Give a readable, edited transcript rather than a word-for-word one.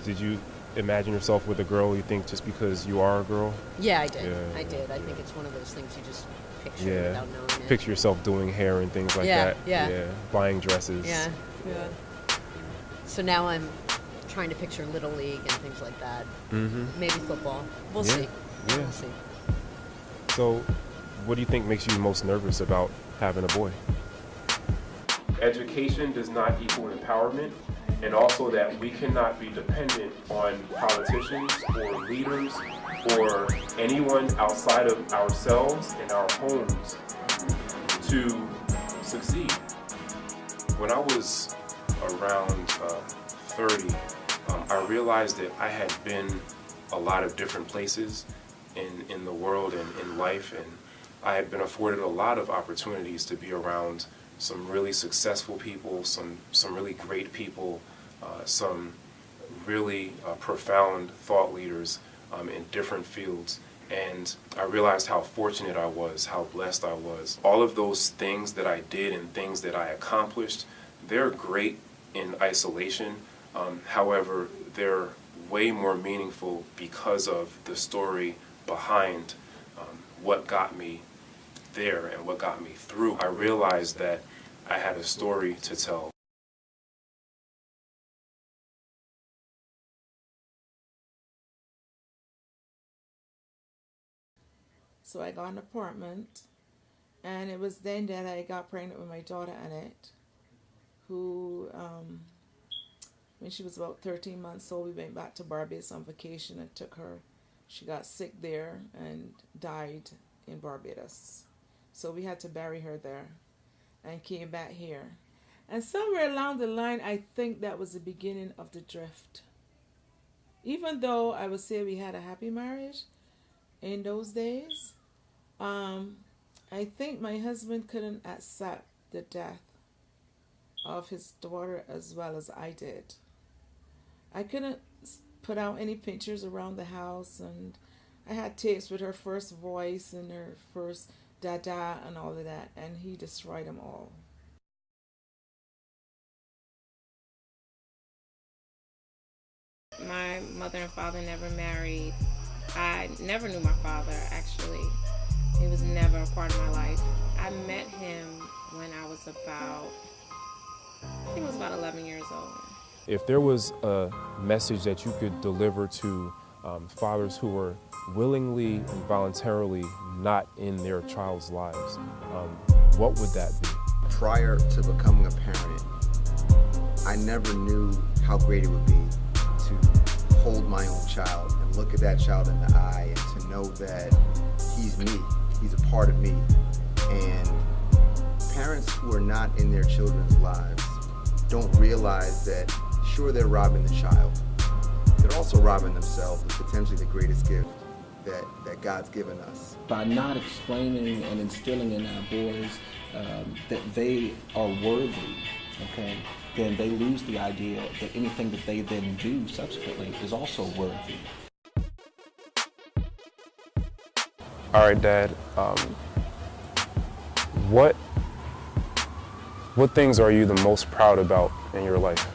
Did you imagine yourself with a girl, you think, just because you are a girl? Yeah, I did. Yeah, I did. I yeah. think it's one of those things you just picture Yeah. without knowing it. Picture yourself doing hair and things like Yeah, that. yeah. Buying dresses. Yeah. So now I'm trying to picture Little League and things like that. Mm-hmm. Maybe football. We'll Yeah, see. yeah. We'll see. So, what do you think makes you most nervous about having a boy? Education does not equal empowerment, and also that we cannot be dependent on politicians or leaders or anyone outside of ourselves and our homes to succeed. When I was around 30, I realized that I had been a lot of different places in the world and in life, and I had been afforded a lot of opportunities to be around some really successful people, some really great people, some really profound thought leaders in different fields. And I realized how fortunate I was, how blessed I was. All of those things that I did and things that I accomplished, they're great in isolation. However, they're way more meaningful because of the story behind what got me there and what got me through. I realized that I had a story to tell. So I got an apartment, and it was then that I got pregnant with my daughter Annette, who, when she was about 13 months old, we went back to Barbados on vacation and took her. She got sick there and died in Barbados. So we had to bury her there and came back here. And somewhere along the line, I think that was the beginning of the drift. Even though I would say we had a happy marriage in those days, I think my husband couldn't accept the death of his daughter as well as I did. I couldn't put out any pictures around the house, and I had tapes with her first voice and her first dada and all of that, and he destroyed them all. My mother and father never married. I never knew my father, actually. He was never a part of my life. I met him when I was I think it was about 11 years old. If there was a message that you could deliver to fathers who were willingly and voluntarily not in their child's lives, what would that be? Prior to becoming a parent, I never knew how great it would be to hold my own child and look at that child in the eye and to know that he's me, he's a part of me. And parents who are not in their children's lives don't realize that, sure, they're robbing the child. They're also robbing themselves of potentially the greatest gift that God's given us. By not explaining and instilling in our boys that they are worthy, okay, then they lose the idea that anything that they then do subsequently is also worthy. All right, Dad. What things are you the most proud about in your life?